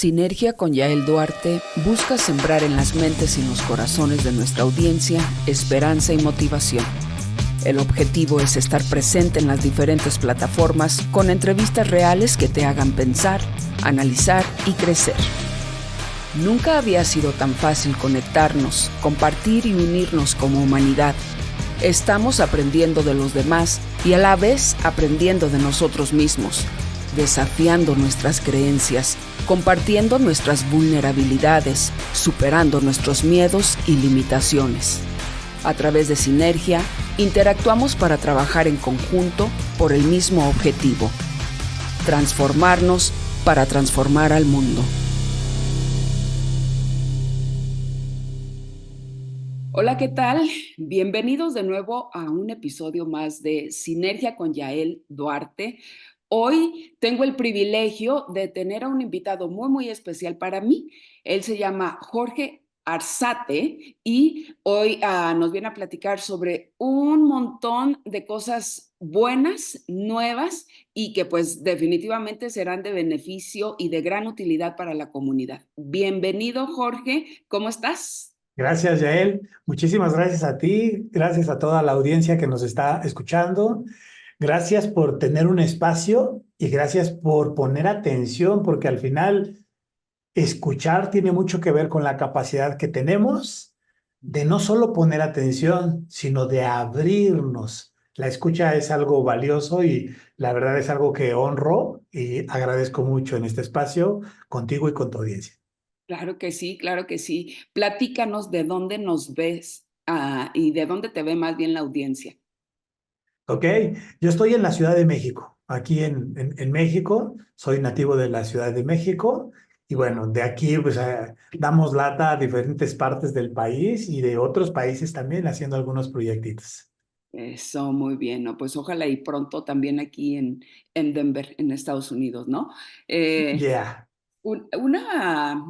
Sinergia con Yael Duarte busca sembrar en las mentes y en los corazones de nuestra audiencia esperanza y motivación. El objetivo es estar presente en las diferentes plataformas con entrevistas reales que te hagan pensar, analizar y crecer. Nunca había sido tan fácil conectarnos, compartir y unirnos como humanidad. Estamos aprendiendo de los demás y a la vez aprendiendo de nosotros mismos, desafiando nuestras creencias, compartiendo nuestras vulnerabilidades, superando nuestros miedos y limitaciones. A través de Sinergia, interactuamos para trabajar en conjunto por el mismo objetivo: transformarnos para transformar al mundo. Hola, ¿qué tal? Bienvenidos de nuevo a un episodio más de Sinergia con Yael Duarte. Hoy tengo el privilegio de tener a un invitado muy especial para mí. Él se llama Jorge Arzate y hoy nos viene a platicar sobre un montón de cosas buenas, nuevas y que pues definitivamente serán de beneficio y de gran utilidad para la comunidad. Bienvenido, Jorge. ¿Cómo estás? Gracias, Yael. Muchísimas gracias a ti, gracias a toda la audiencia que nos está escuchando. Gracias por tener un espacio y gracias por poner atención, porque al final escuchar tiene mucho que ver con la capacidad que tenemos de no solo poner atención, sino de abrirnos. La escucha es algo valioso y la verdad es algo que honro y agradezco mucho en este espacio contigo y con tu audiencia. Claro que sí, claro que sí. Platícanos de dónde nos ves y de dónde te ve más bien la audiencia. Ok, yo estoy en la Ciudad de México, aquí en México, soy nativo de la Ciudad de México y bueno, de aquí pues damos lata a diferentes partes del país y de otros países también haciendo algunos proyectitos. Eso, muy bien, ¿no? Pues ojalá y pronto también aquí en Denver, en Estados Unidos, ¿no? Eh, Yeah, una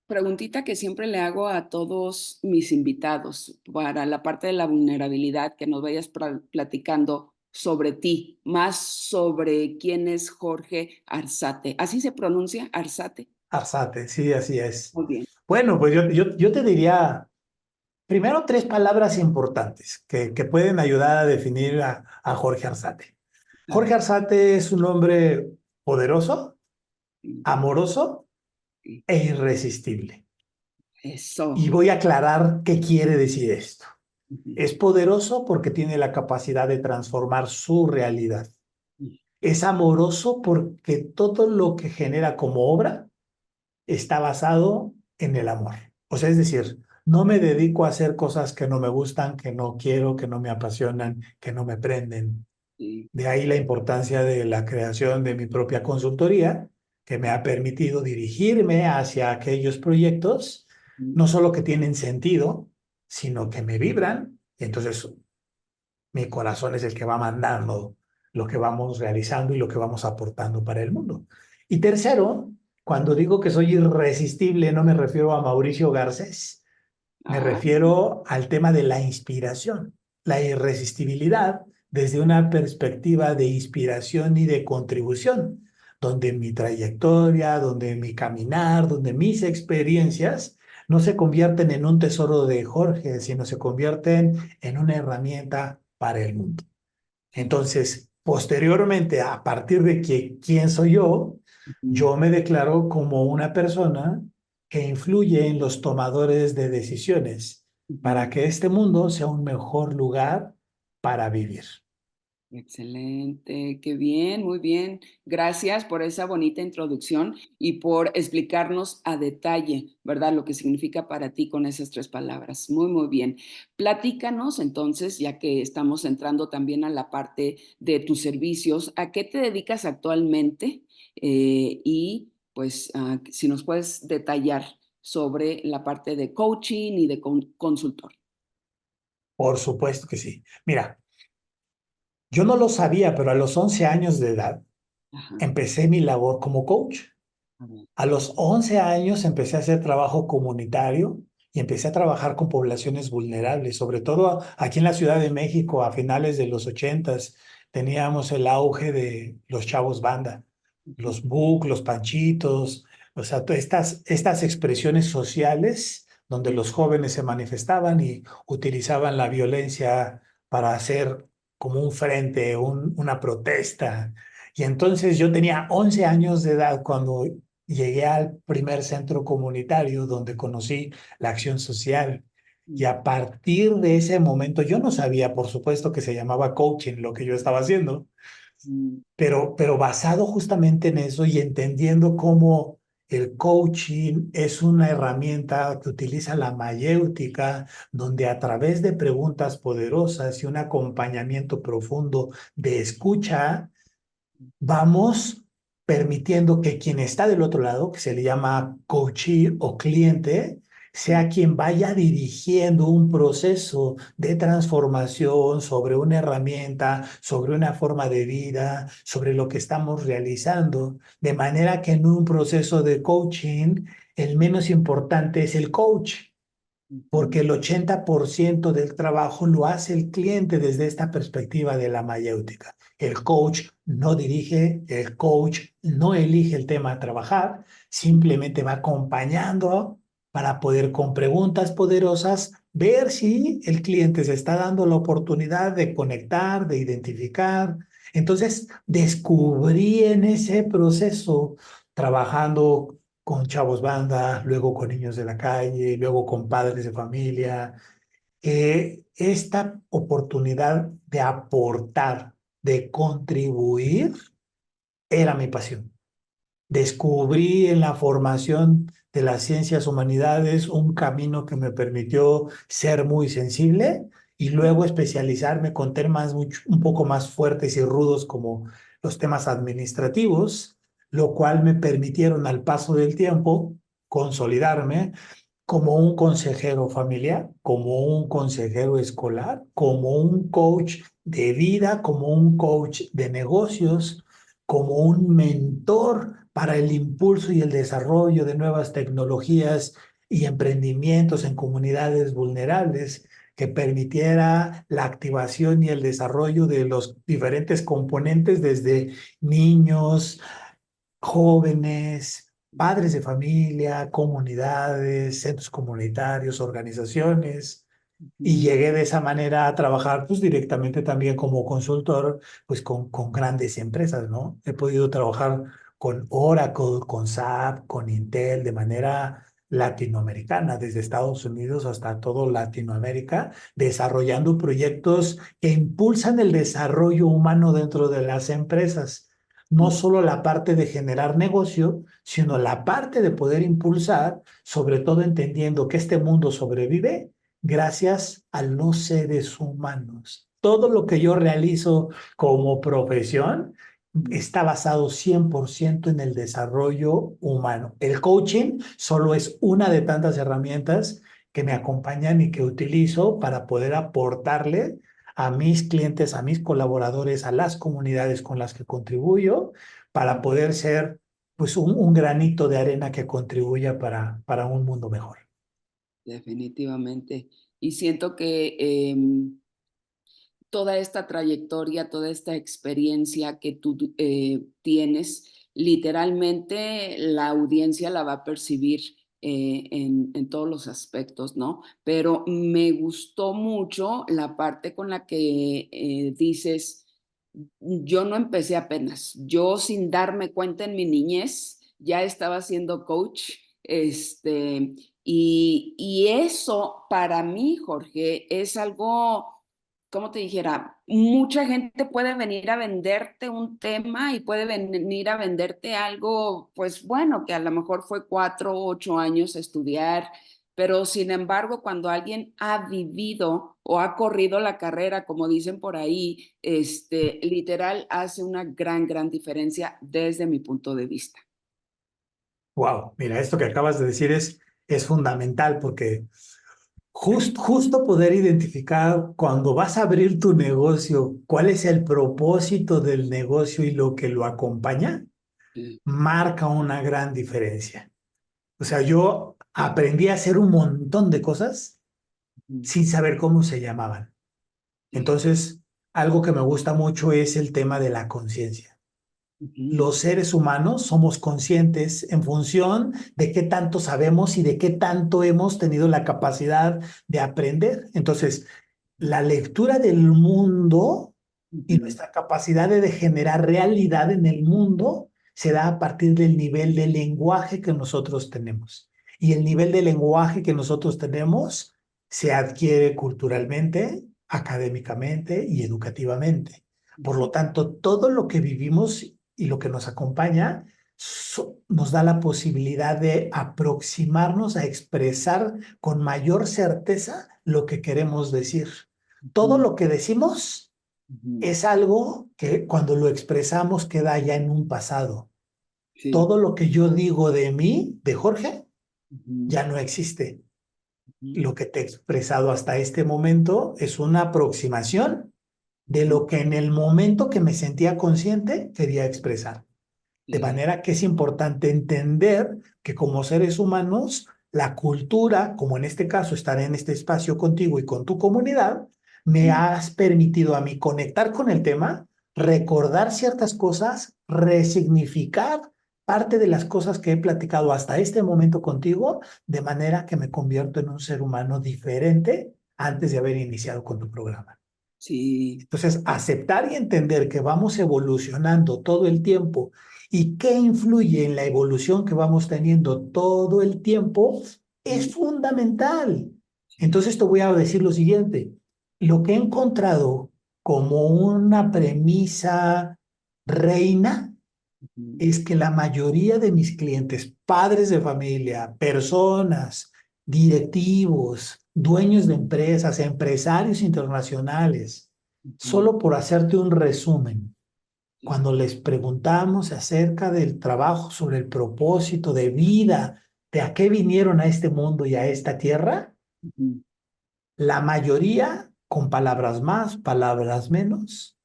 preguntita que siempre le hago a todos mis invitados para la parte de la vulnerabilidad, que nos vayas platicando sobre ti, más sobre quién es Jorge Arzate. ¿Así se pronuncia, Arzate? Arzate, sí, así es. Muy bien. Bueno, pues yo te diría primero tres palabras importantes que pueden ayudar a definir a Jorge Arzate. A ver. Jorge Arzate es un hombre poderoso, Ujú. amoroso e irresistible. Y Eso. voy a aclarar qué quiere decir esto. Ujú. Es poderoso porque tiene la capacidad de transformar su realidad. Es amoroso porque todo lo que genera como obra está basado en el amor. O sea, es decir, no me dedico a hacer cosas que no me gustan, que no quiero, que no me apasionan, que no me prenden. Sí. De ahí la importancia de la creación de mi propia consultoría, que me ha permitido dirigirme hacia aquellos proyectos, Ujú. no solo que tienen sentido, sino que me vibran. Y entonces mi corazón es el que va mandando lo que vamos realizando y lo que vamos aportando para el mundo. Y tercero, cuando digo que soy irresistible, no me refiero a Mauricio Garcés, me Ah, refiero al tema de la inspiración, la irresistibilidad desde una perspectiva de inspiración y de contribución, donde mi trayectoria, donde mi caminar, donde mis experiencias no se convierten en un tesoro de Jorge, sino se convierten en una herramienta para el mundo. Entonces, posteriormente, a partir de que quién soy ujú. yo me declaro como una persona que influye en los tomadores de decisiones Ujú. para que este mundo sea un mejor lugar para vivir. Excelente, qué bien, muy bien. Gracias por esa bonita introducción y por explicarnos a detalle, ¿verdad? Lo que significa para ti con esas tres palabras. Muy bien. Platícanos entonces, ya que estamos entrando también a la parte de tus servicios, ¿a qué te dedicas actualmente? Y pues si nos puedes detallar sobre la parte de coaching y de consultor. Por supuesto que sí. Mira, yo no lo sabía, pero a los 11 años de edad Ajá. empecé mi labor como coach. A ver. A los 11 años empecé a hacer trabajo comunitario y empecé a trabajar con poblaciones vulnerables, sobre todo aquí en la Ciudad de México a finales de los 80 teníamos el auge de los chavos banda. los book, los panchitos, o sea, todas estas expresiones sociales donde los jóvenes se manifestaban y utilizaban la violencia para hacer como un frente, una protesta. Y entonces yo tenía 11 años de edad cuando llegué al primer centro comunitario donde conocí la acción social. Y a partir de ese momento, yo no sabía, por supuesto, que se llamaba coaching lo que yo estaba haciendo, pero basado justamente en eso y entendiendo cómo el coaching es una herramienta que utiliza la mayéutica, donde a través de preguntas poderosas y un acompañamiento profundo de escucha, vamos permitiendo que quien está del otro lado, que se le llama coachee o cliente, sea quien vaya dirigiendo un proceso de transformación sobre una herramienta, sobre una forma de vida, sobre lo que estamos realizando, de manera que en un proceso de coaching, el menos importante es el coach, porque el 80% del trabajo lo hace el cliente desde esta perspectiva de la mayéutica. El coach no dirige, el coach no elige el tema a trabajar, simplemente va acompañando para poder con preguntas poderosas ver si el cliente se está dando la oportunidad de conectar, de identificar. Entonces, descubrí en ese proceso, trabajando con chavos banda, luego con niños de la calle, luego con padres de familia, esta oportunidad de aportar, de contribuir, era mi pasión. Descubrí en la formación de las ciencias humanidades un camino que me permitió ser muy sensible y luego especializarme con temas un poco más fuertes y rudos como los temas administrativos, lo cual me permitieron al paso del tiempo consolidarme como un consejero familiar, como un consejero escolar, como un coach de vida, como un coach de negocios, como un mentor para el impulso y el desarrollo de nuevas tecnologías y emprendimientos en comunidades vulnerables que permitiera la activación y el desarrollo de los diferentes componentes desde niños, jóvenes, padres de familia, comunidades, centros comunitarios, organizaciones, y Ujú, llegué de esa manera a trabajar pues directamente también como consultor pues con grandes empresas, ¿no? He podido trabajar con Oracle, con SAP, con Intel de manera latinoamericana, desde Estados Unidos hasta todo Latinoamérica, desarrollando proyectos que impulsan el desarrollo humano dentro de las empresas. No solo la parte de generar negocio, sino la parte de poder impulsar, sobre todo entendiendo que este mundo sobrevive gracias a los seres humanos. Todo lo que yo realizo como profesión está basado 100% en el desarrollo humano. El coaching solo es una de tantas herramientas que me acompañan y que utilizo para poder aportarle a mis clientes, a mis colaboradores, a las comunidades con las que contribuyo, para poder ser pues un granito de arena que contribuya para un mundo mejor. definitivamente. Y siento que toda esta trayectoria, toda esta experiencia que tú tienes, literalmente la audiencia la va a percibir en todos los aspectos, ¿no? Pero me gustó mucho la parte con la que dices, yo no empecé apenas, yo sin darme cuenta en mi niñez ya estaba siendo coach, y eso para mí, Jorge, es algo, como te dijera, mucha gente puede venir a venderte un tema y puede venir a venderte algo, pues bueno, que a lo mejor fue 4 o 8 años estudiar, pero sin embargo, cuando alguien ha vivido o ha corrido la carrera, como dicen por ahí, literal hace una gran, gran diferencia desde mi punto de vista. Wow, mira, esto que acabas de decir es fundamental porque justo poder identificar cuando vas a abrir tu negocio, cuál es el propósito del negocio y lo que lo acompaña, Sí. marca una gran diferencia. O sea, yo aprendí a hacer un montón de cosas Ujú. sin saber cómo se llamaban. Sí. Entonces, algo que me gusta mucho es el tema de la conciencia. Ujú, Los seres humanos somos conscientes en función de qué tanto sabemos y de qué tanto hemos tenido la capacidad de aprender. Entonces, la lectura del mundo y ujú, nuestra capacidad de generar realidad en el mundo se da a partir del nivel de lenguaje que nosotros tenemos. Y el nivel de lenguaje que nosotros tenemos se adquiere culturalmente, académicamente y educativamente. Por lo ujú. tanto, todo lo que vivimos y lo que nos acompaña nos da la posibilidad de aproximarnos a expresar con mayor certeza lo que queremos decir. Todo Ujú, lo que decimos ujú. es algo que cuando lo expresamos queda ya en un pasado. Sí. Todo lo que yo digo de mí, de Jorge, Ujú, ya no existe. ujú, Lo que te he expresado hasta este momento es una aproximación de ujú. lo que en el momento que me sentía consciente quería expresar. De Sí. manera que es importante entender que como seres humanos, la cultura, como en este caso estar en este espacio contigo y con tu comunidad, me Ujú, has permitido a mí conectar con el tema, recordar ciertas cosas, resignificar parte de las cosas que he platicado hasta este momento contigo, de manera que me convierto en un ser humano diferente antes de haber iniciado con tu programa. sí. Entonces, aceptar y entender que vamos evolucionando todo el tiempo y qué influye en la evolución que vamos teniendo todo el tiempo es Ujú, fundamental. sí. Entonces, te voy a decir lo siguiente. Lo que he encontrado como una premisa reina Ujú, es que la mayoría de mis clientes, padres de familia, personas, directivos, dueños de empresas, empresarios internacionales, ujú, solo por hacerte un resumen, sí. cuando les preguntamos acerca del trabajo, sobre el propósito de vida, de a qué vinieron a este mundo y a esta tierra, Ujú, la mayoría, con palabras más, palabras menos,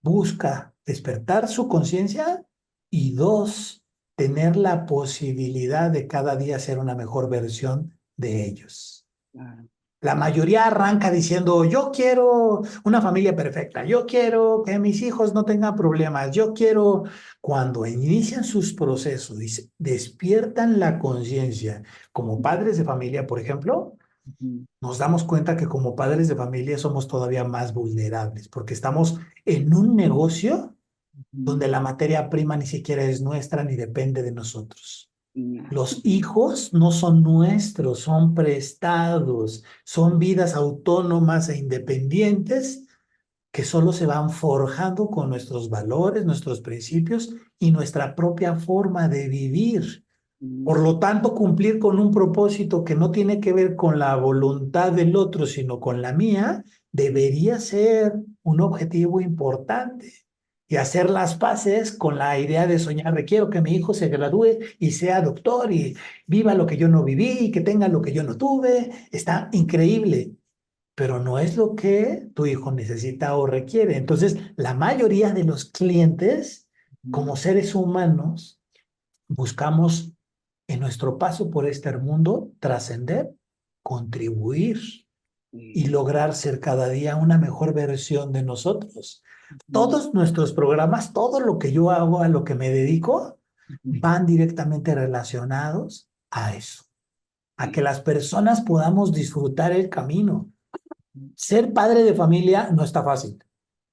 busca despertar su conciencia y dos, tener la posibilidad de cada día ser una mejor versión de ellos. claro. La mayoría arranca diciendo, yo quiero una familia perfecta, yo quiero que mis hijos no tengan problemas, yo quiero, cuando inician sus procesos y despiertan la conciencia como padres de familia, por ejemplo, Ujú, nos damos cuenta que como padres de familia somos todavía más vulnerables porque estamos en un negocio ujú, donde la materia prima ni siquiera es nuestra ni depende de nosotros. mm, Los hijos no son nuestros, son prestados, son vidas autónomas e independientes que solo se van forjando con nuestros valores, nuestros principios y nuestra propia forma de vivir. Por mm, lo tanto, cumplir con un propósito que no tiene que ver con la voluntad del otro, sino con la mía, debería ser un objetivo importante. Y hacer las paces con la idea de soñar de quiero que mi hijo se gradúe y sea doctor y viva lo que yo no viví y que tenga lo que yo no tuve. Está increíble, pero no es lo que tu hijo necesita o requiere. Entonces, la mayoría de los clientes, ujú, como seres humanos, buscamos en nuestro paso por este mundo trascender, contribuir y sí. lograr ser cada día una mejor versión de nosotros. Ujú, Todos nuestros programas, todo lo que yo hago, a lo que me dedico, ujú, van directamente relacionados a eso, a que sí. las personas podamos disfrutar el camino. Ser padre de familia no está fácil.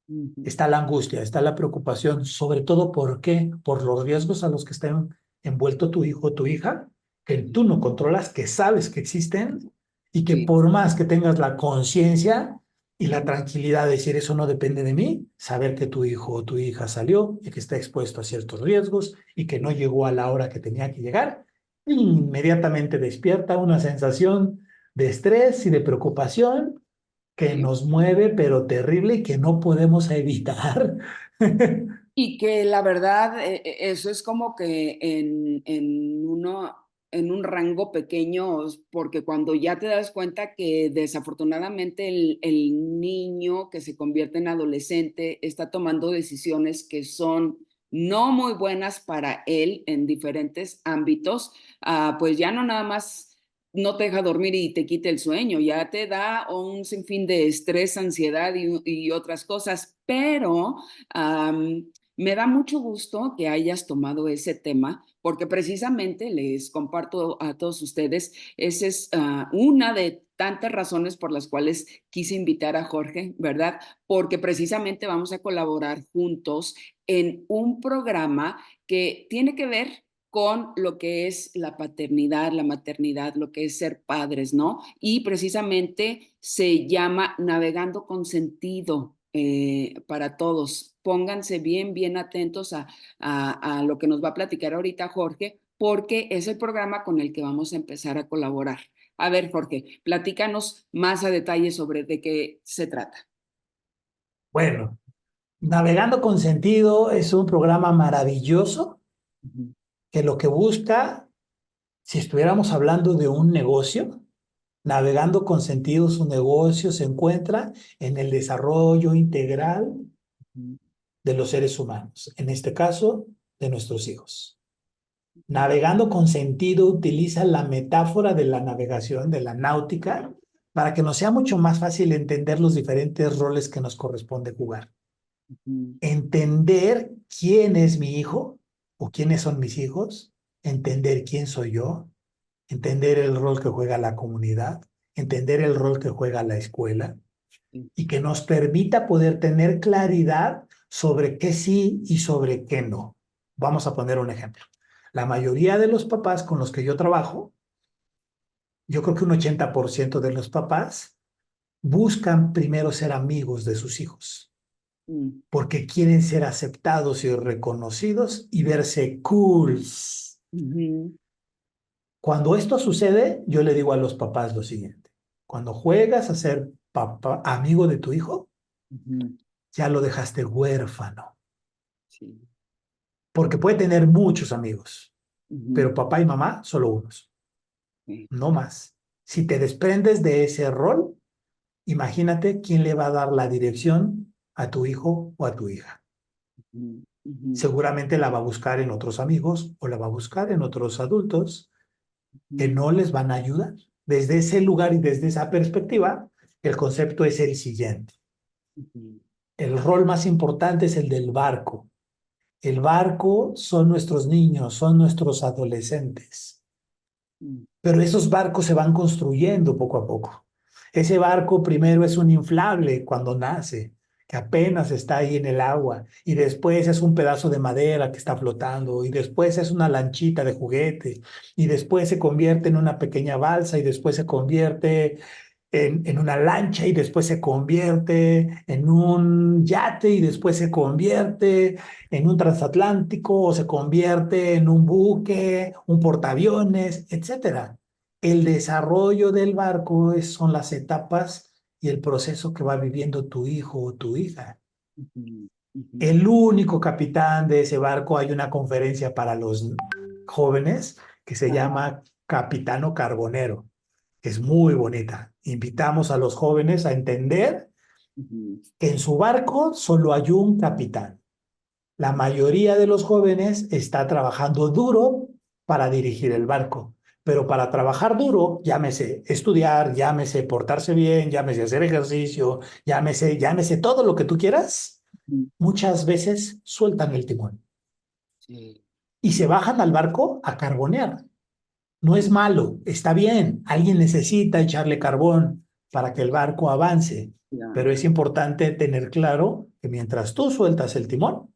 Ujú, Está la angustia, está la preocupación, sobre todo ¿por qué? Por los riesgos a los que está envuelto tu hijo o tu hija, que tú no controlas, que sabes que existen y que sí. por más que tengas la conciencia y la Ujú, tranquilidad de decir eso no depende de mí, saber que tu hijo o tu hija salió y que está expuesto a ciertos riesgos y que no llegó a la hora que tenía que llegar, inmediatamente despierta una sensación de estrés y de preocupación que sí. nos mueve, pero terrible y que no podemos evitar. Y que la verdad, eso es como que en un rango pequeño, porque cuando ya te das cuenta que desafortunadamente el niño que se convierte en adolescente está tomando decisiones que son no muy buenas para él en diferentes ámbitos, pues ya no nada más no te deja dormir y te quita el sueño, ya te da un sinfín de estrés, ansiedad y otras cosas, pero Me da mucho gusto que hayas tomado ese tema, porque precisamente les comparto a todos ustedes, esa es una de tantas razones por las cuales quise invitar a Jorge, ¿verdad? Porque precisamente vamos a colaborar juntos en un programa que tiene que ver con lo que es la paternidad, la maternidad, lo que es ser padres, ¿no? Y precisamente se llama Navegando con Sentido para todos. Pónganse bien, bien atentos a lo que nos va a platicar ahorita Jorge, porque es el programa con el que vamos a empezar a colaborar. A ver, Jorge, platícanos más a detalle sobre de qué se trata. Bueno, Navegando con Sentido es un programa maravilloso Ujú, que lo que busca, si estuviéramos hablando de un negocio, Navegando con Sentido, su negocio se encuentra en el desarrollo integral ujú, de los seres humanos, en este caso, de nuestros hijos. ujú, Navegando con Sentido utiliza la metáfora de la navegación, de la náutica, para que nos sea mucho más fácil entender los diferentes roles que nos corresponde jugar. ujú, Entender quién es mi hijo o quiénes son mis hijos, entender quién soy yo, entender el rol que juega la comunidad, entender el rol que juega la escuela sí, y que nos permita poder tener claridad sobre qué sí y sobre qué no. Vamos a poner un ejemplo. La mayoría de los papás con los que yo trabajo, yo creo que un 80% de los papás buscan primero ser amigos de sus hijos mm, porque quieren ser aceptados y reconocidos y verse cool. ujú, Cuando esto sucede, yo le digo a los papás lo siguiente. Cuando juegas a ser papá, amigo de tu hijo, ujú, ya lo dejaste huérfano, sí, porque puede tener muchos amigos, ujú, pero papá y mamá solo unos, sí, no más. Si te desprendes de ese rol, imagínate quién le va a dar la dirección a tu hijo o a tu hija. ujú, ujú, Seguramente la va a buscar en otros amigos o la va a buscar en otros adultos que ujú, no les van a ayudar. Desde ese lugar y desde esa perspectiva, el concepto es el siguiente. ujú, El rol más importante es el del barco. El barco son nuestros niños, son nuestros adolescentes. mm, Pero esos barcos se van construyendo poco a poco. Ese barco primero es un inflable cuando nace, que apenas está ahí en el agua, y después es un pedazo de madera que está flotando, y después es una lanchita de juguete, y después se convierte en una pequeña balsa, y después se convierte en una lancha y después se convierte en un yate y después se convierte en un transatlántico o se convierte en un buque, un portaaviones, etcétera. El desarrollo del barco son las etapas y el proceso que va viviendo tu hijo o tu hija. ujú, ujú, El único capitán de ese barco, hay una conferencia para los jóvenes que se ajá, llama Capitano Carbonero. Es muy bonita. Invitamos a los jóvenes a entender ujú, que en su barco solo hay un capitán. La mayoría de los jóvenes está trabajando duro para dirigir el barco, pero para trabajar duro, llámese estudiar, llámese portarse bien, llámese hacer ejercicio, llámese todo lo que tú quieras, ujú, muchas veces sueltan el timón sí, y se bajan al barco a carbonear. No es malo, está bien, alguien necesita echarle carbón para que el barco avance, pero claro, es importante tener claro que mientras tú sueltas el timón,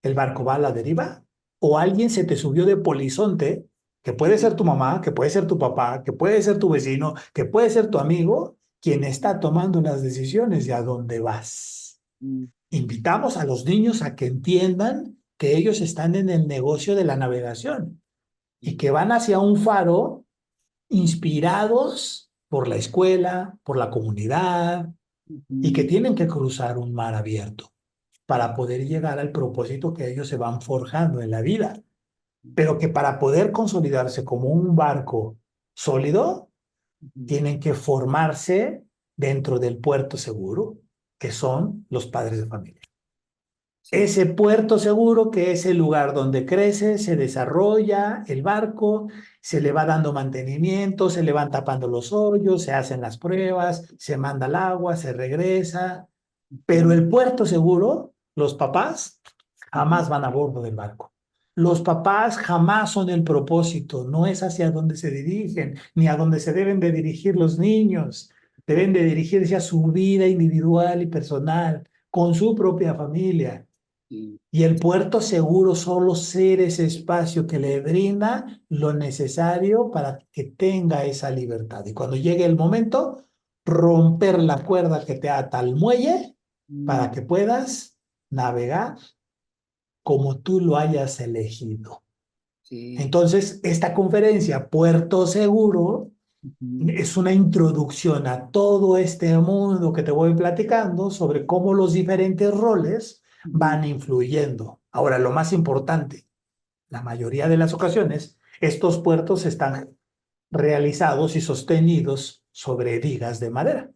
el barco va a la deriva o alguien se te subió de polizonte, que puede ser tu mamá, que puede ser tu papá, que puede ser tu vecino, que puede ser tu amigo, quien está tomando las decisiones de a dónde vas. mm, Invitamos a los niños a que entiendan que ellos están en el negocio de la navegación y sí, que van hacia un faro inspirados por la escuela, por la comunidad, y que ujú, tienen que cruzar un mar abierto para poder llegar al propósito que ellos se van forjando en la vida. Pero que para poder consolidarse como un barco sólido, ujú, tienen que formarse dentro del puerto seguro, que son los padres de familia. sí, Ese puerto seguro que es el lugar donde crece, se desarrolla el barco, se le va dando mantenimiento, se le van tapando los hoyos, se hacen las pruebas, se manda el agua, se regresa. Pero ujú, el puerto seguro, los papás jamás van a bordo del barco. Los papás jamás son el propósito, no es hacia donde se dirigen, ni a donde se deben de dirigir los niños. Deben de dirigirse a su vida individual y personal, con su propia familia. Sí. Y el puerto seguro solo ser ese espacio que le brinda lo necesario para que tenga esa libertad. Y cuando llegue el momento, romper la cuerda que te ata al muelle para Mm, que puedas navegar como tú lo hayas elegido. sí. Entonces, esta conferencia, Puerto Seguro, Ujú, es una introducción a todo este mundo que te voy platicando sobre cómo los diferentes roles ujú, van influyendo. Ahora, lo más importante, la mayoría de las ocasiones, estos puertos están realizados y sostenidos sobre vigas de madera.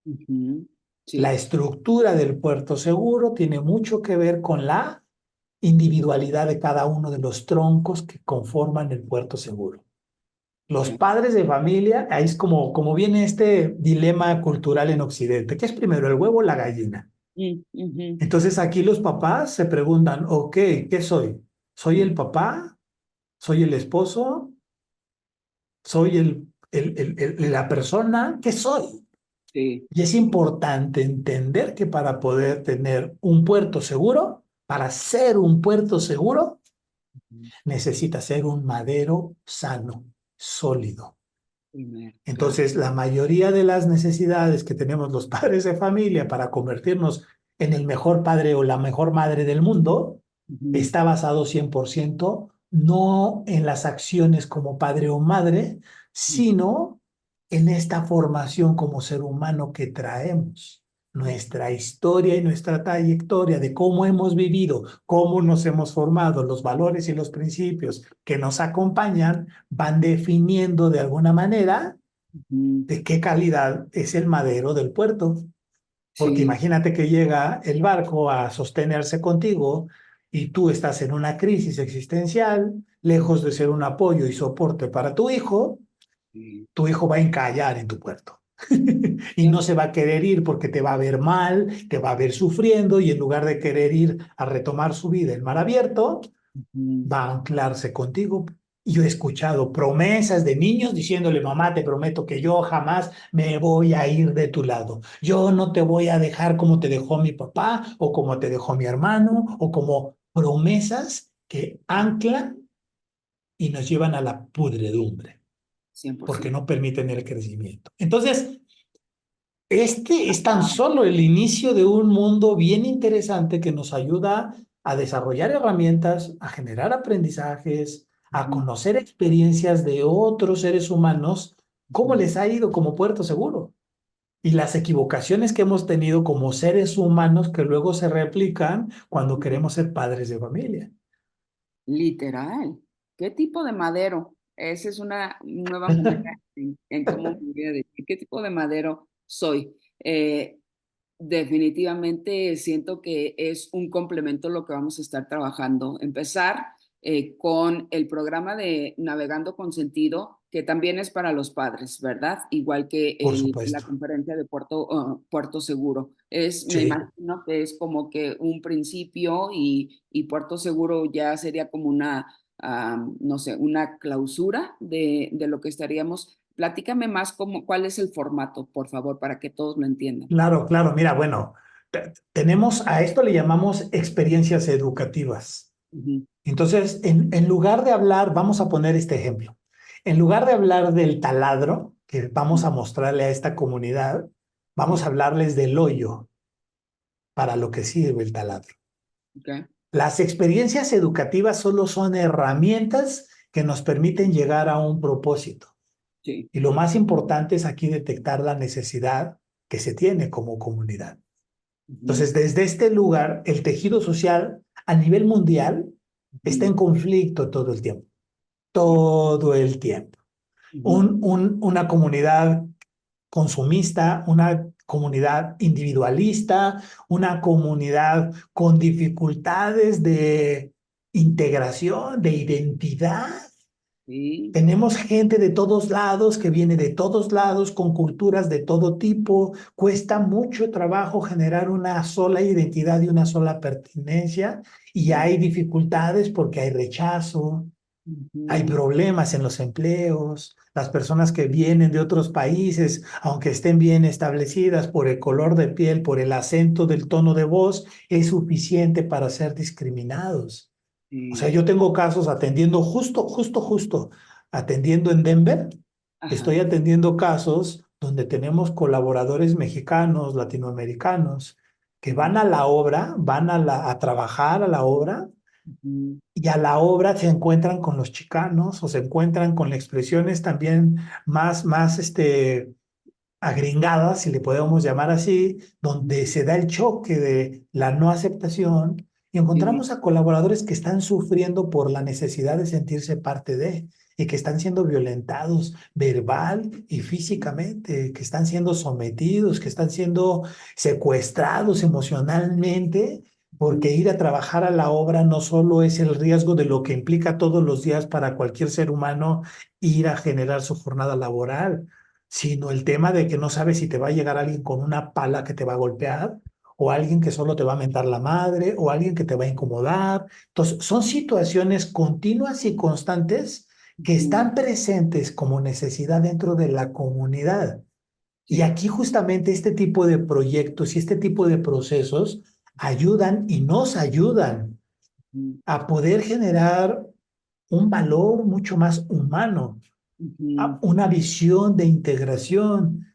ujú, La sí. estructura del puerto seguro tiene mucho que ver con la individualidad de cada uno de los troncos que conforman el puerto seguro. Los Ok. padres de familia, ahí es como viene este dilema cultural en Occidente. ¿Qué es primero, el huevo o la gallina? Ujú, Entonces aquí los papás se preguntan, ok, ¿qué soy? ¿Soy ujú, el papá? ¿Soy el esposo? ¿Soy la persona? ¿Qué soy? sí. Y es importante entender que para poder tener un puerto seguro, para ser un puerto seguro, Ujú, necesita ser un madero sano, sólido. primero, claro. Entonces, la mayoría de las necesidades que tenemos los padres de familia para convertirnos en el mejor padre o la mejor madre del mundo Ujú, está basado 100% no en las acciones como padre o madre, ujú, sino en esta formación como ser humano que traemos. Nuestra historia y nuestra trayectoria de cómo hemos vivido, cómo nos hemos formado, los valores y los principios que nos acompañan van definiendo de alguna manera ujú, de qué calidad es el madero del puerto. Porque sí. imagínate que llega el barco a sostenerse contigo y tú estás en una crisis existencial, lejos de ser un apoyo y soporte para Sí. tu hijo va a encallar en tu puerto. Y no Cien- se va a querer ir porque te va a ver mal, te va a ver sufriendo y en lugar de querer ir a retomar su vida en mar abierto, ujú, va a anclarse contigo. Yo he escuchado promesas de niños diciéndole, mamá, te prometo que yo jamás me voy a ir de tu lado. Yo no te voy a dejar como te dejó mi papá o como te dejó mi hermano o como promesas que anclan y nos llevan a la pudredumbre cien por porque ciento. no permiten el crecimiento. Entonces, este es tan solo el inicio de un mundo bien interesante que nos ayuda a desarrollar herramientas, a generar aprendizajes, a Ujú, conocer experiencias de otros seres humanos, cómo ujú. les ha ido como puerto seguro y las equivocaciones que hemos tenido como seres humanos que luego se replican cuando queremos ser padres de familia. Literal. ¿Qué tipo de madero? Esa es una nueva manera en cómo me voy a decir. ¿Qué tipo de madero soy? Definitivamente siento que es un complemento lo que vamos a estar trabajando. Empezar con el programa de Navegando con Sentido, que también es para los padres, ¿verdad? Igual que Por la supuesto. conferencia de Puerto Seguro. Me Sí. imagino que es como que un principio y Puerto Seguro ya sería como una, no sé, una clausura de lo que estaríamos. Platícame más cuál es el formato, por favor, para que todos lo entiendan. Claro, claro. Mira, bueno, tenemos a esto le llamamos experiencias educativas. Ujú, Entonces, en lugar de hablar, vamos a poner este ejemplo. En lugar de hablar del taladro que vamos ujú, a mostrarle a esta comunidad, vamos sí, a hablarles del hoyo para lo que sirve el taladro. okey, Las experiencias educativas solo son herramientas que nos permiten llegar a un propósito. sí, Y lo más importante es aquí detectar la necesidad que se tiene como comunidad. ujú, Entonces, desde este lugar, el tejido social a nivel mundial está en ujú, conflicto todo el tiempo, sí, todo el tiempo. ujú, Una comunidad consumista, una comunidad individualista, una comunidad con dificultades de integración, de identidad. Sí, Tenemos gente de todos lados que viene de todos lados con culturas de todo tipo. Cuesta mucho trabajo generar una sola identidad y una sola pertenencia y sí, hay dificultades porque hay rechazo, hay ujú, problemas en los empleos. Las personas que vienen de otros países, aunque estén bien establecidas por el color de piel, por el acento del tono de voz, es suficiente para ser discriminados. O sea, sí, yo tengo casos atendiendo atendiendo en Denver, ajá, estoy atendiendo casos donde tenemos colaboradores mexicanos, latinoamericanos, que van a la obra, a trabajar a la obra, ujú, y a la obra se encuentran con los chicanos o se encuentran con expresiones también más agringadas, si le podemos llamar así, donde se da el choque de la no aceptación y sí, encontramos a colaboradores que están sufriendo por la necesidad de sentirse parte de y que están siendo violentados verbal y físicamente, que están siendo sometidos, que están siendo secuestrados emocionalmente. ujú, Porque ir a trabajar a la obra no solo es el riesgo de lo que implica todos los días para cualquier ser humano ir a generar su jornada laboral, sino el tema de que no sabes si te va a llegar alguien con una pala que te va a golpear, o alguien que solo te va a mentar la madre, o alguien que te va a incomodar. Entonces, son situaciones continuas y constantes que ujú, están presentes como necesidad dentro de la comunidad. Y sí, aquí justamente este tipo de proyectos y este tipo de procesos ayudan y nos ayudan ujú, a poder generar un valor mucho más humano, ujú, una visión de integración,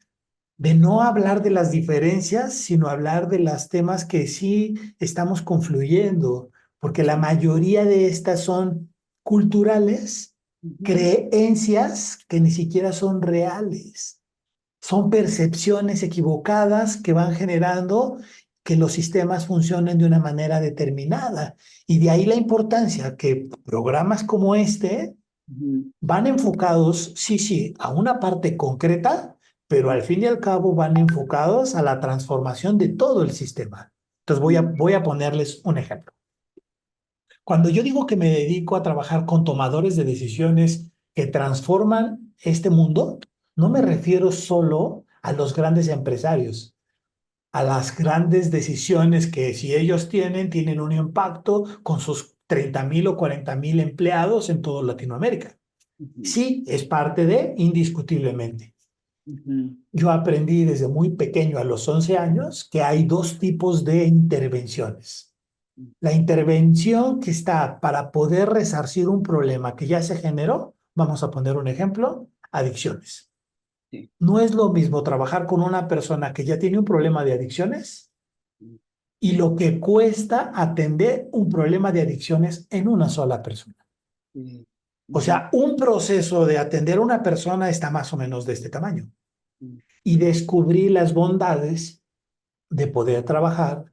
de no hablar de las diferencias, sino hablar de los temas que sí estamos confluyendo, porque la sí, mayoría de estas son culturales, ujú, creencias que ni siquiera son reales, son percepciones equivocadas que van generando que los sistemas funcionen de una manera determinada. Y de ahí la importancia que programas como este ujú, van enfocados, sí, sí, a una parte concreta, pero al fin y al cabo van enfocados a la transformación de todo el sistema. Entonces ujú, voy a ponerles un ejemplo. Cuando yo digo que me dedico a trabajar con tomadores de decisiones que transforman este mundo, no me ujú, refiero solo a los grandes empresarios, a las grandes decisiones que si ellos tienen un impacto con sus 30,000 o 40,000 empleados en toda Latinoamérica. ujú, Sí, es parte de, indiscutiblemente. ujú, Yo aprendí desde muy pequeño, a los 11 años, que hay dos tipos de intervenciones. La intervención que está para poder resarcir un problema que ya se generó, vamos a poner un ejemplo, adicciones. sí, No es lo mismo trabajar con una persona que ya tiene un problema de adicciones y lo que cuesta atender un problema de adicciones en una sola persona. sí, O ujú, sea, un proceso de atender a una persona está más o menos de este tamaño. ujú, Y descubrí las bondades de poder trabajar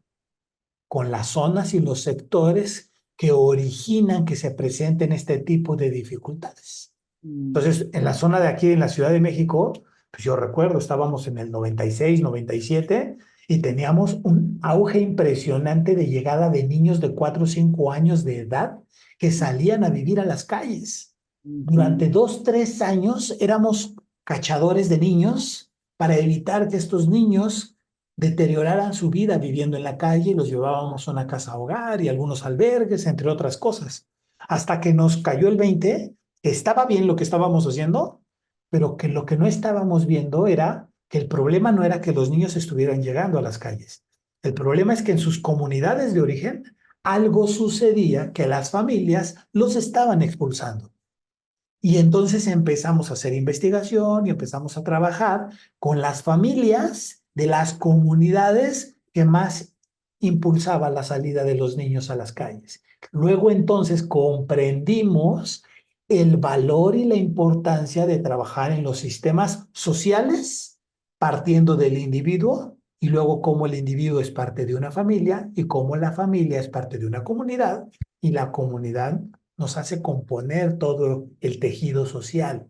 con las zonas y los sectores que originan que se presenten este tipo de dificultades. ujú, Entonces, en la zona de aquí, en la Ciudad de México, pues yo recuerdo, estábamos en el 96, 97 y teníamos un auge impresionante de llegada de niños de 4 o 5 años de edad que salían a vivir a las calles. ujú, Durante 2, 3 años éramos cachadores de niños para evitar que estos niños deterioraran su vida viviendo en la calle y los llevábamos a una casa hogar y algunos albergues, entre otras cosas. Hasta que nos cayó el 20, que estaba bien lo que estábamos haciendo, pero que lo que no estábamos viendo era que el problema no era que los niños estuvieran llegando a las calles. El problema es que en sus comunidades de origen algo sucedía que las familias los estaban expulsando. Y entonces empezamos a hacer investigación y empezamos a trabajar con las familias de las comunidades que más impulsaban la salida de los niños a las calles. Luego entonces comprendimos el valor y la importancia de trabajar en los sistemas sociales, partiendo del individuo y luego cómo el individuo es parte de una familia y cómo la familia es parte de una comunidad y la comunidad nos hace componer todo el tejido social.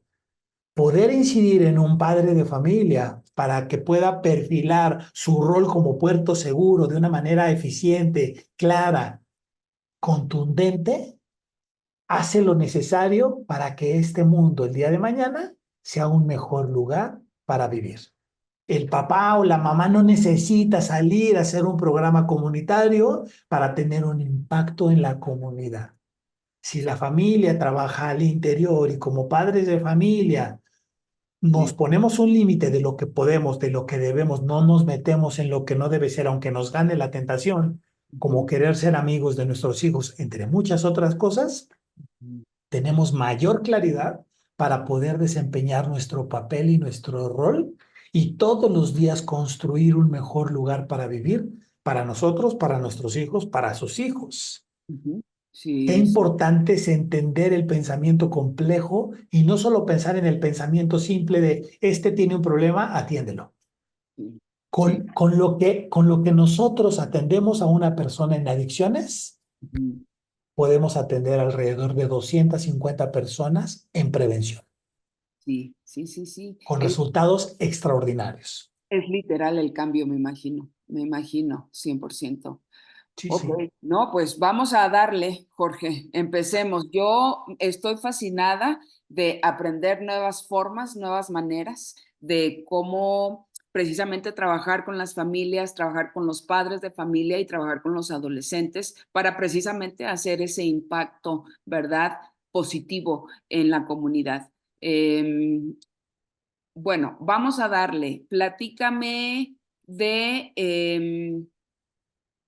Poder incidir en un padre de familia para que pueda perfilar su rol como puerto seguro de una manera eficiente, clara, contundente, hace lo necesario para que este mundo el día de mañana sea un mejor lugar para vivir. El papá o la mamá no necesita salir a hacer un programa comunitario para tener un impacto en la comunidad. Si la Sí, familia trabaja al interior y como padres de familia nos sí. ponemos un límite de lo que podemos, de lo que debemos, no nos metemos en lo que no debe ser, aunque nos gane la tentación, como Ujú, querer ser amigos de nuestros hijos, entre muchas otras cosas, ujú. tenemos mayor claridad para poder desempeñar nuestro papel y nuestro rol y todos los días construir un mejor lugar para vivir, para nosotros, para nuestros hijos, para sus hijos. Ujú. Qué Sí, sí, importante es entender el pensamiento complejo y no solo pensar en el pensamiento simple de este tiene un problema, atiéndelo. sí, sí. Con lo que nosotros atendemos a una persona en adicciones, Ujú. podemos atender alrededor de 250 personas en prevención, Sí, sí, sí, sí. con resultados extraordinarios. Es literal el cambio, me imagino, 100%. Sí, Ok, sí. no, pues vamos a darle, Jorge, empecemos. Yo estoy fascinada de aprender nuevas formas, nuevas maneras de cómo precisamente trabajar con las familias, trabajar con los padres de familia y trabajar con los adolescentes para precisamente hacer ese impacto, ¿verdad? Positivo en la comunidad. Bueno, vamos a darle. Platícame de,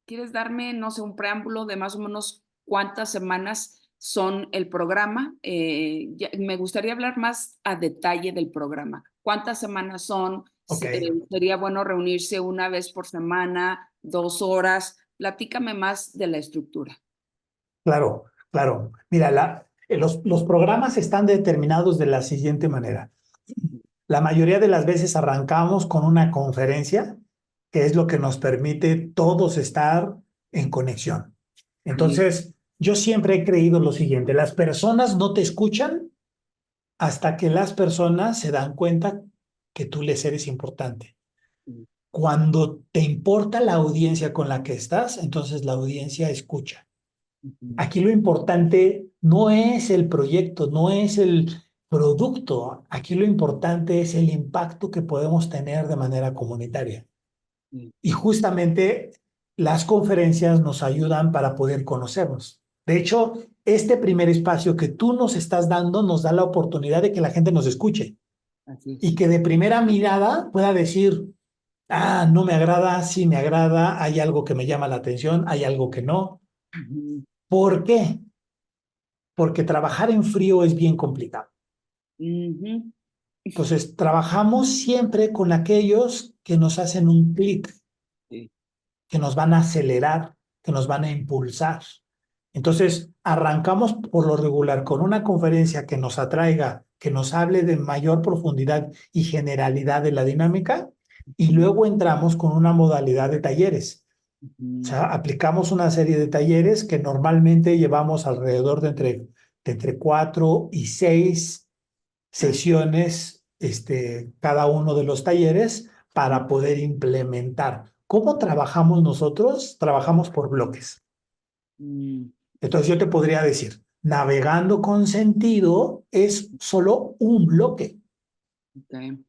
¿quieres darme, no sé, un preámbulo de más o menos cuántas semanas son el programa? Me gustaría hablar más a detalle del programa. ¿Cuántas semanas son? Ok, Sería bueno reunirse una vez por semana, 2 horas. Platícame más de la estructura. claro, claro. Mira, los programas están determinados de la siguiente manera. La mayoría de las veces arrancamos con una conferencia, que es lo que nos permite todos estar en conexión. Sí, Entonces, yo siempre he creído lo siguiente, las personas no te escuchan hasta que las personas se dan cuenta que tú les eres importante. sí, Cuando te importa la audiencia con la que estás, entonces la audiencia escucha. ujú, Aquí lo importante no es el proyecto, no es el producto. Aquí lo importante es el impacto que podemos tener de manera comunitaria. sí, Y justamente las conferencias nos ayudan para poder conocernos. De hecho, este primer espacio que tú nos estás dando nos da la oportunidad de que la gente nos escuche así y es. que de primera mirada pueda decir, ah, no me agrada, sí me agrada, hay algo que me llama la atención, hay algo que no. Ujú, ¿Por qué? Porque trabajar en frío es bien complicado. ujú, Entonces, trabajamos siempre con aquellos que nos hacen un clic, sí, que nos van a acelerar, que nos van a impulsar. Entonces, arrancamos por lo regular con una conferencia que nos atraiga, que nos hable de mayor profundidad y generalidad de la dinámica, y ujú, luego entramos con una modalidad de talleres. O ujú, sea, aplicamos una serie de talleres que normalmente llevamos alrededor de entre 4 y 6 ah, sesiones, cada uno de los talleres para poder implementar. ¿Cómo trabajamos nosotros? Trabajamos por bloques. mm, Entonces yo te podría decir, navegando con sentido es solo un bloque. ok,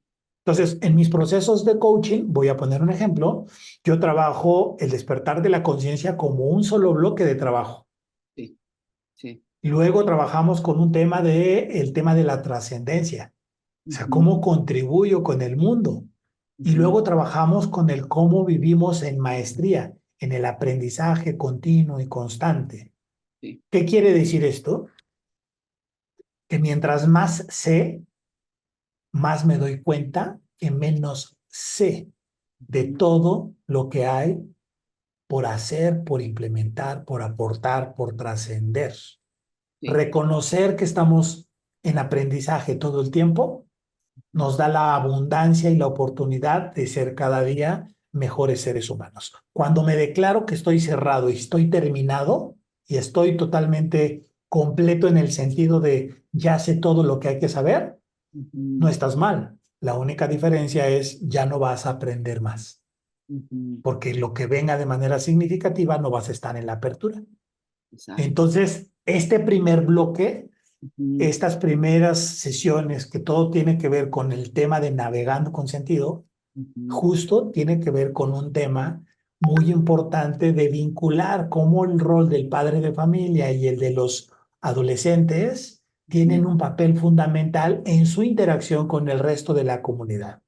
Entonces, en mis procesos de coaching, voy a poner un ejemplo, yo trabajo el despertar de la conciencia como un solo bloque de trabajo. sí, sí. Y luego trabajamos con el tema de la trascendencia, o sea, Ujú, cómo contribuyo con el mundo. Y ujú, luego trabajamos con el cómo vivimos en maestría, en el aprendizaje continuo y constante. sí, ¿Qué quiere decir esto? Que mientras más sé, más me doy cuenta que menos sé de ujú, todo lo que hay por hacer, por implementar, por aportar, por trascender. sí, Reconocer que estamos en aprendizaje todo el tiempo nos da la abundancia y la oportunidad de ser cada día mejores seres humanos. Cuando me declaro que estoy cerrado y estoy terminado y estoy totalmente completo en el sentido de ya sé todo lo que hay que saber, no ujú, estás mal. La única diferencia es ya no vas a aprender más, ujú, porque lo que venga de manera significativa no vas a estar en la apertura. exacto. Entonces, Este primer bloque, ujú, estas primeras sesiones, que todo tiene que ver con el tema de navegando con sentido, ujú, justo tiene que ver con un tema muy importante de vincular cómo el rol del padre de familia y el de los adolescentes tienen ujú, un papel fundamental en su interacción con el resto de la comunidad.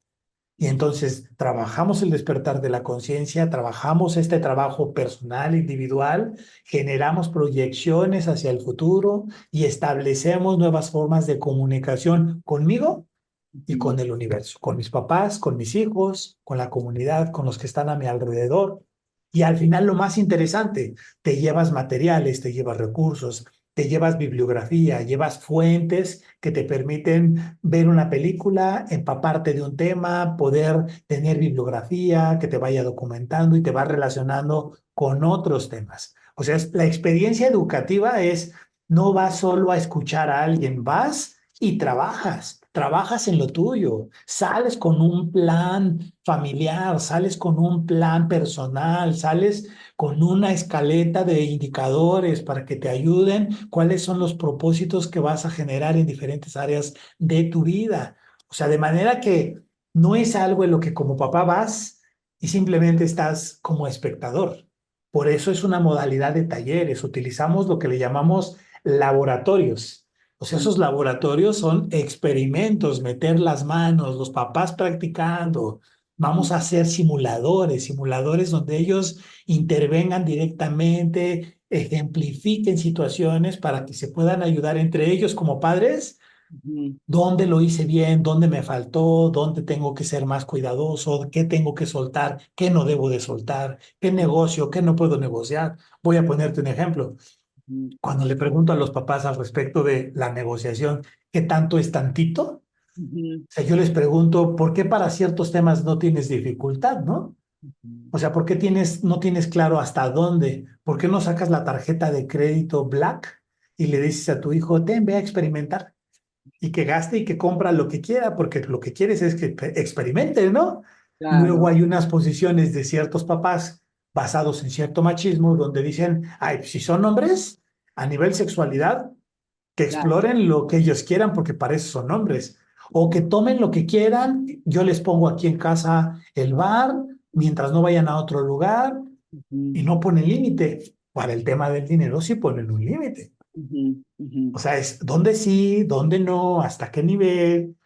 Y ujú, entonces trabajamos el despertar de la conciencia, trabajamos este trabajo personal, individual, generamos proyecciones hacia el futuro y establecemos nuevas formas de comunicación conmigo y ujú, con el universo, con mis papás, con mis hijos, con la comunidad, con los que están a mi alrededor. Y al final lo más interesante, te llevas materiales, te llevas recursos, te llevas bibliografía, llevas fuentes que te permiten ver una película, empaparte de un tema, poder tener bibliografía que te vaya documentando y te va relacionando con otros temas. O sea, la experiencia educativa es, no vas solo a escuchar a alguien, vas y trabajas en lo tuyo, sales con un plan familiar, sales con un plan personal, sales con una escaleta de indicadores para que te ayuden cuáles son los propósitos que vas a generar en diferentes áreas de tu vida. O sea, de manera que no es algo en lo que como papá vas y simplemente estás como espectador. Por eso es una modalidad de talleres. Utilizamos lo que le llamamos laboratorios. O sea, esos laboratorios son experimentos, meter las manos, los papás practicando. Vamos ujú, a hacer simuladores, simuladores donde ellos intervengan directamente, ejemplifiquen situaciones para que se puedan ayudar entre ellos como padres. ujú, ¿Dónde lo hice bien? ¿Dónde me faltó? ¿Dónde tengo que ser más cuidadoso? ¿Qué tengo que soltar? ¿Qué no debo de soltar? ¿Qué negocio? ¿Qué no puedo negociar? Voy a ponerte un ejemplo. ujú, Cuando le pregunto a los papás al respecto de la negociación, ¿qué tanto es tantito? ujú, O sea, yo les pregunto, ¿por qué para ciertos temas no tienes dificultad, no? ujú, O sea, ¿por qué no tienes claro hasta dónde? ¿Por qué no sacas la tarjeta de crédito Black y le dices a tu hijo, ten, ve a experimentar y que gaste y que compra lo que quiera, porque lo que quieres es que experimente, ¿no? Luego claro, hay unas posiciones de ciertos papás basados en cierto machismo donde dicen, ay, pues, si son hombres, a nivel sexualidad, que claro. exploren lo que ellos quieran porque para eso son hombres. O que tomen lo que quieran, yo les pongo aquí en casa el bar, mientras no vayan a otro lugar y Ujú, no ponen límite. Para el tema del dinero sí ponen un límite. ujú, ujú, O sea, es dónde sí, dónde no, hasta qué nivel.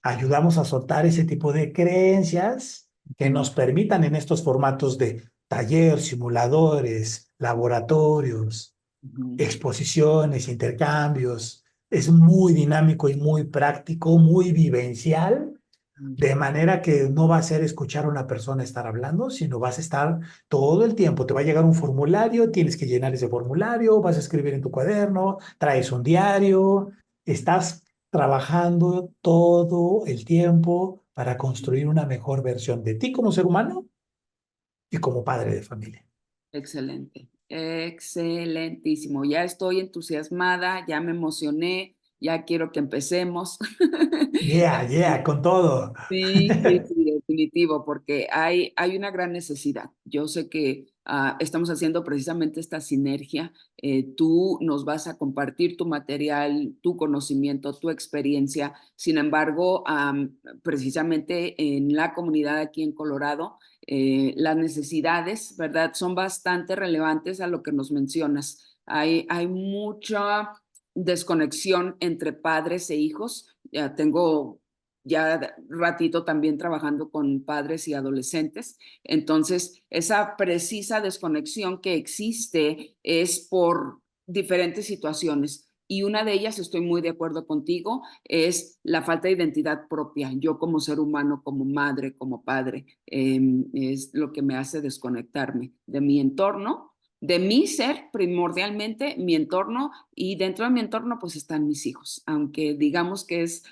Ayudamos a soltar ese tipo de creencias que ujú, nos permitan en estos formatos de taller, simuladores, laboratorios, ujú, exposiciones, intercambios. Es muy dinámico y muy práctico, muy vivencial, ujú, de manera que no va a ser escuchar a una persona estar hablando, sino vas a estar todo el tiempo. Te va a llegar un formulario, tienes que llenar ese formulario, vas a escribir en tu cuaderno, traes un diario, estás trabajando todo el tiempo para ujú. construir una mejor versión de ti como ser humano y como padre de familia. Excelente, excelentísimo. Ya estoy entusiasmada, ya me emocioné, ya quiero que empecemos. Yeah, yeah, con todo. Sí, sí, sí, definitivo, porque hay una gran necesidad. Yo sé que estamos haciendo precisamente esta sinergia. Tú nos vas a compartir tu material, tu conocimiento, tu experiencia. Sin embargo, precisamente en la comunidad aquí en Colorado, las necesidades, ¿verdad? Son bastante relevantes a lo que nos mencionas. Hay mucha desconexión entre padres e hijos. Ya tengo ya ratito también trabajando con padres y adolescentes. Entonces, esa precisa desconexión que existe es por diferentes situaciones. Y una de ellas, estoy muy de acuerdo contigo, es la falta de identidad propia. Yo como ser humano, como madre, como padre, es lo que me hace desconectarme de mi entorno, de mi ser primordialmente, mi entorno, y dentro de mi entorno pues están mis hijos, aunque digamos que es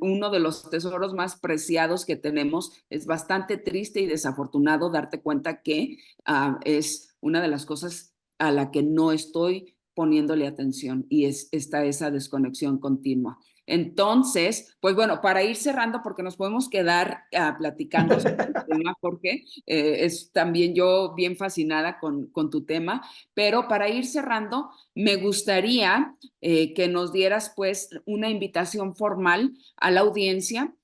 uno de los tesoros más preciados que tenemos. Es bastante triste y desafortunado darte cuenta que es una de las cosas a la que no estoy poniéndole atención y está esa desconexión continua. Entonces, pues bueno, para ir cerrando, porque nos podemos quedar platicando sobre el tema, Jorge, es también yo bien fascinada con tu tema, pero para ir cerrando, me gustaría que nos dieras pues una invitación formal a la audiencia.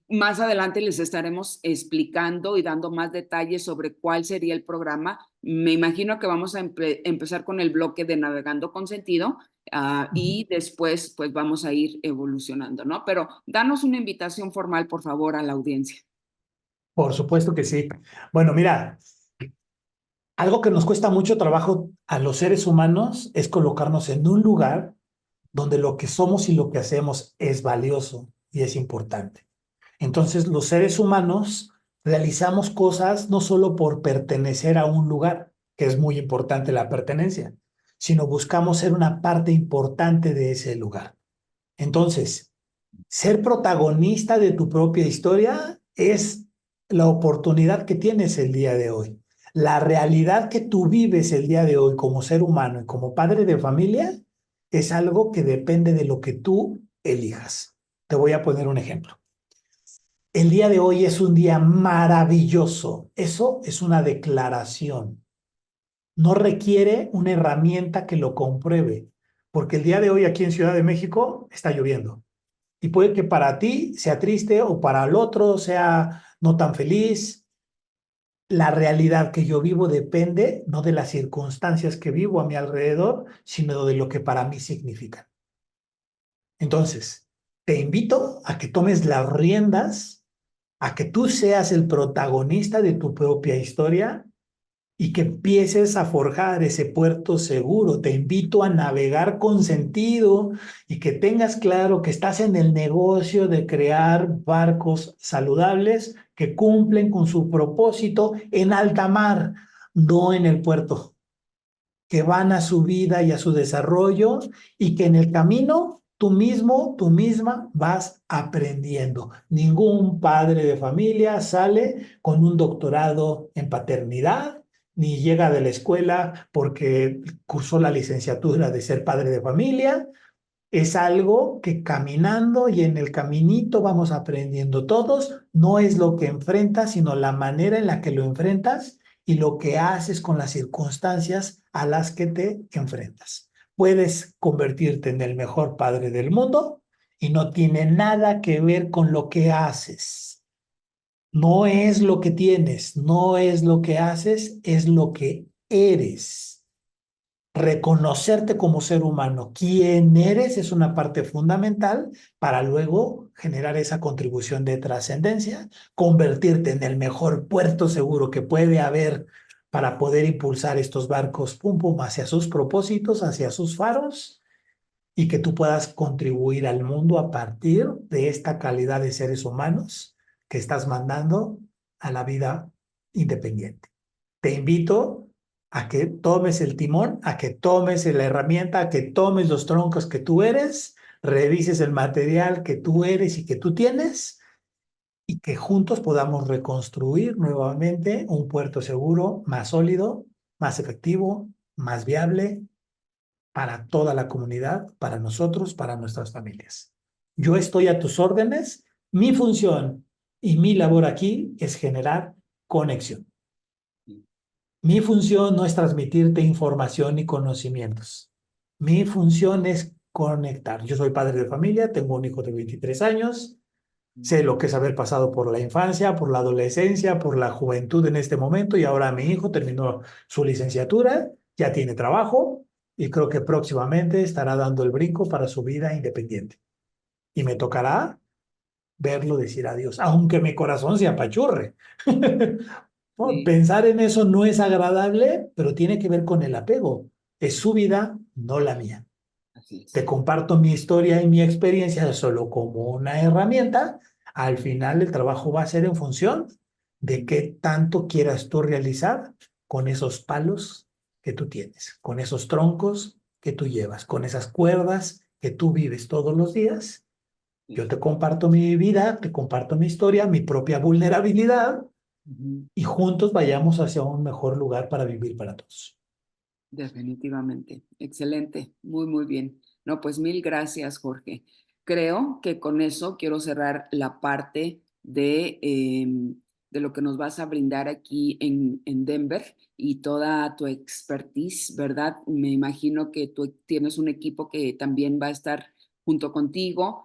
Más adelante les estaremos explicando y dando más detalles sobre cuál sería el programa. Me imagino que vamos a empezar con el bloque de Navegando con Sentido, y después pues vamos a ir evolucionando, ¿no? Pero danos una invitación formal, por favor, a la audiencia. Por supuesto que sí. Bueno, mira, algo que nos cuesta mucho trabajo a los seres humanos es colocarnos en un lugar donde lo que somos y lo que hacemos es valioso y es importante. Entonces, los seres humanos realizamos cosas no solo por pertenecer a un lugar, que es muy importante la pertenencia, sino buscamos ser una parte importante de ese lugar. Entonces, ser protagonista de tu propia historia es la oportunidad que tienes el día de hoy. La realidad que tú vives el día de hoy como ser humano y como padre de familia es algo que depende de lo que tú elijas. Te voy a poner un ejemplo. El día de hoy es un día maravilloso. Eso es una declaración. No requiere una herramienta que lo compruebe, porque el día de hoy aquí en Ciudad de México está lloviendo. Y puede que para ti sea triste o para el otro sea no tan feliz. La realidad que yo vivo depende no de las circunstancias que vivo a mi alrededor, sino de lo que para mí significan. Entonces, te invito a que tomes las riendas, a que tú seas el protagonista de tu propia historia y que empieces a forjar ese puerto seguro. Te invito a navegar con sentido y que tengas claro que estás en el negocio de crear barcos saludables que cumplen con su propósito en alta mar, no en el puerto, que van a su vida y a su desarrollo y que en el camino tú mismo, tú misma vas aprendiendo. Ningún padre de familia sale con un doctorado en paternidad, ni llega de la escuela porque cursó la licenciatura de ser padre de familia. Es algo que caminando y en el caminito vamos aprendiendo todos. No es lo que enfrentas, sino la manera en la que lo enfrentas y lo que haces con las circunstancias a las que te enfrentas. Puedes convertirte en el mejor padre del mundo y no tiene nada que ver con lo que haces. No es lo que tienes, no es lo que haces, es lo que eres. Reconocerte como ser humano, quién eres, es una parte fundamental para luego generar esa contribución de trascendencia, convertirte en el mejor puerto seguro que puede haber para poder impulsar estos barcos pum pum hacia sus propósitos, hacia sus faros y que tú puedas contribuir al mundo a partir de esta calidad de seres humanos que estás mandando a la vida independiente. Te invito a que tomes el timón, a que tomes la herramienta, a que tomes los troncos que tú eres, revises el material que tú eres y que tú tienes y que juntos podamos reconstruir nuevamente un puerto seguro, más sólido, más efectivo, más viable para toda la comunidad, para nosotros, para nuestras familias. Yo estoy a tus órdenes. Mi función y mi labor aquí es generar conexión. Mi función no es transmitirte información y conocimientos. Mi función es conectar. Yo soy padre de familia, tengo un hijo de 23 años, sé lo que es haber pasado por la infancia, por la adolescencia, por la juventud en este momento y ahora mi hijo terminó su licenciatura, ya tiene trabajo y creo que próximamente estará dando el brinco para su vida independiente. Y me tocará verlo decir adiós, aunque mi corazón se apachurre. Sí, Pensar en eso no es agradable, pero tiene que ver con el apego. Es su vida, no la mía. así Te es. comparto mi historia y mi experiencia solo como una herramienta. Al final el trabajo va a ser en función de qué tanto quieras tú realizar con esos palos que tú tienes, con esos troncos que tú llevas, con esas cuerdas que tú vives todos los días. Yo Sí. te comparto mi vida, te comparto mi historia, mi propia vulnerabilidad Ujú. y juntos vayamos hacia un mejor lugar para vivir para todos. Definitivamente. Excelente. Muy, muy bien. No, pues mil gracias, Jorge. creo que con eso quiero cerrar la parte de lo que nos vas a brindar aquí en Denver y toda tu expertise, ¿verdad? Me imagino que tú tienes un equipo que también va a estar junto contigo.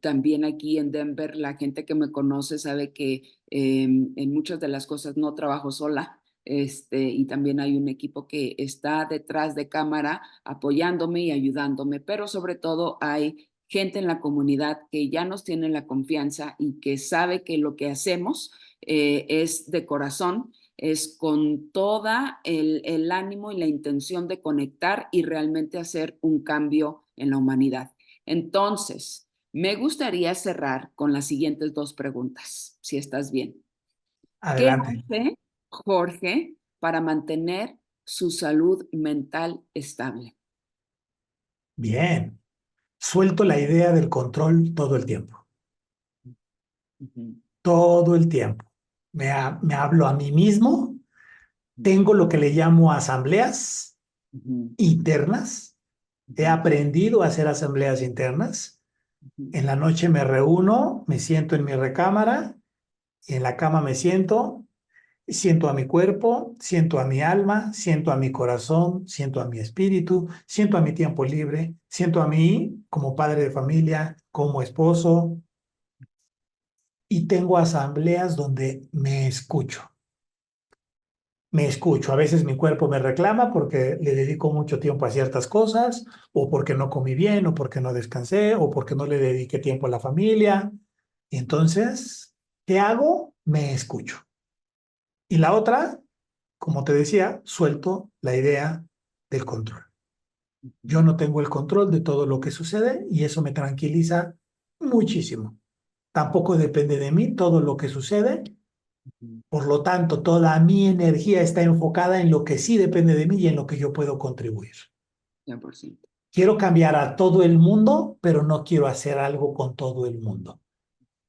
También aquí en Denver, la gente que me conoce sabe que en muchas de las cosas no trabajo sola. Y también hay un equipo que está detrás de cámara apoyándome y ayudándome, pero sobre todo hay gente en la comunidad que ya nos tiene la confianza y que sabe que lo que hacemos es de corazón, es con toda el ánimo y la intención de conectar y realmente hacer un cambio en la humanidad. Entonces, me gustaría cerrar con las siguientes dos preguntas, si estás bien. ¿Qué Adelante. hace Jorge para mantener su salud mental estable? Bien. Suelto la idea del control todo el tiempo. Ujú, Todo el tiempo. Me hablo a mí mismo. Tengo lo que le llamo asambleas ujú, internas. He ujú, aprendido a hacer asambleas internas. ujú, En la noche me reúno, me siento en mi recámara y en la cama me siento. Siento a mi cuerpo, siento a mi alma, siento a mi corazón, siento a mi espíritu, siento a mi tiempo libre, siento a mí como padre de familia, como esposo, y tengo asambleas donde me escucho. Me escucho. A veces mi cuerpo me reclama porque le dedico mucho tiempo a ciertas cosas, o porque no comí bien, o porque no descansé, o porque no le dediqué tiempo a la familia. Y entonces, ¿qué hago? Me escucho. Y la otra, como te decía, suelto la idea del control. Yo ujú, no tengo el control de todo lo que sucede y eso me tranquiliza muchísimo. Tampoco depende de mí todo lo que sucede. ujú. Por lo tanto, toda mi energía está enfocada en lo que sí depende de mí y en lo que yo puedo contribuir. 100%. Quiero cambiar a todo el mundo, pero no quiero hacer algo con todo el mundo.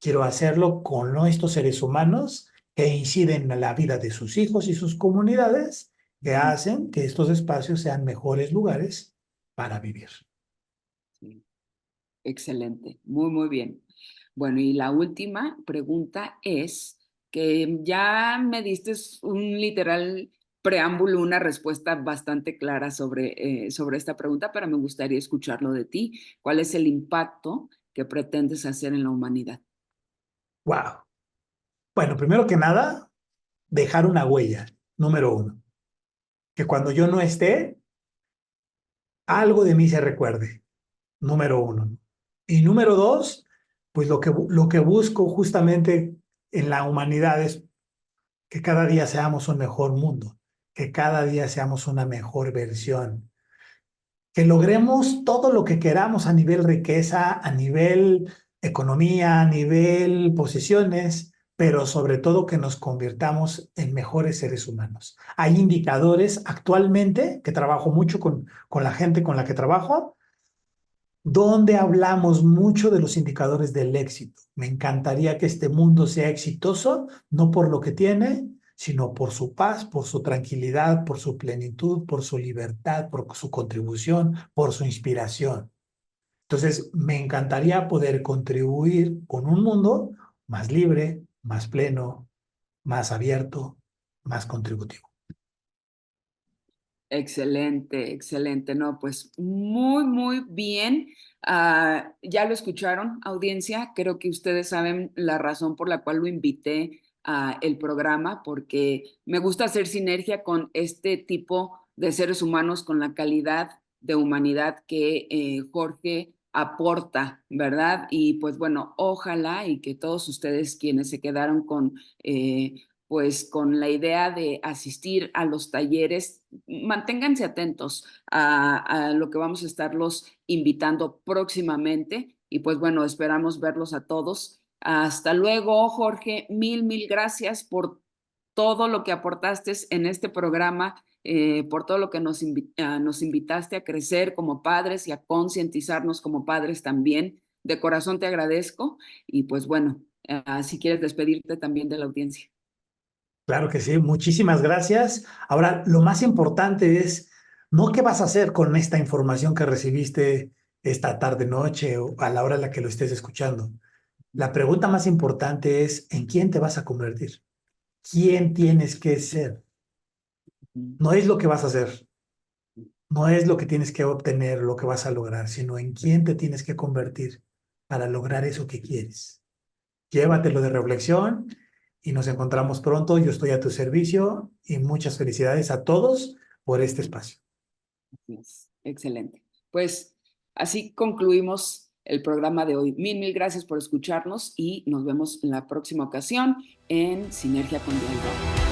Quiero hacerlo con estos seres humanos que inciden en la vida de sus hijos y sus comunidades, que Ujú, hacen que estos espacios sean mejores lugares para vivir. sí. Excelente, muy, muy bien. Bueno, y la última pregunta es que ya me diste un literal preámbulo, una respuesta bastante clara sobre esta pregunta, pero me gustaría escucharlo de ti. ¿Cuál es el impacto que pretendes hacer en la humanidad? Wow. Bueno, primero que nada, dejar una huella, número uno. Que cuando yo no esté, algo de mí se recuerde, número uno. Y número dos, pues lo que busco justamente en la humanidad es que cada día seamos un mejor mundo, que cada día seamos una mejor versión, que logremos todo lo que queramos a nivel riqueza, a nivel economía, a nivel posesiones, pero sobre todo que nos convirtamos en mejores seres humanos. Hay indicadores actualmente, que trabajo mucho con la gente con la que trabajo, donde hablamos mucho de los indicadores del éxito. Me encantaría que este mundo sea exitoso, no por lo que tiene, sino por su paz, por su tranquilidad, por su plenitud, por su libertad, por su contribución, por su inspiración. Entonces, me encantaría poder contribuir con un mundo más libre, más pleno, más abierto, más contributivo. Excelente, excelente. No, pues muy, muy bien. Ya lo escucharon, audiencia. Creo que ustedes saben la razón por la cual lo invité a el programa, porque me gusta hacer sinergia con este tipo de seres humanos, con la calidad de humanidad que Jorge aporta, ¿verdad? Y pues bueno, ojalá y que todos ustedes quienes se quedaron con pues con la idea de asistir a los talleres, manténganse atentos a lo que vamos a estarlos invitando próximamente y pues bueno, esperamos verlos a todos. Hasta luego, Jorge. Mil, mil gracias por todo lo que aportaste en este programa, por todo lo que nos invitaste a crecer como padres y a concientizarnos como padres también. De corazón te agradezco y pues bueno, si quieres despedirte también de la audiencia. Claro que sí, muchísimas gracias. Ahora, lo más importante es, no qué vas a hacer con esta información que recibiste esta tarde, noche o a la hora en la que lo estés escuchando. La pregunta más importante es, ¿en quién te vas a convertir? ¿Quién tienes que ser? No es lo que vas a hacer, no es lo que tienes que obtener, lo que vas a lograr, sino en quién te tienes que convertir para lograr eso que quieres. Llévatelo de reflexión y nos encontramos pronto. Yo estoy a tu servicio y muchas felicidades a todos por este espacio. Excelente. Pues así concluimos el programa de hoy. Mil gracias por escucharnos y nos vemos en la próxima ocasión en Sinergia con Diego.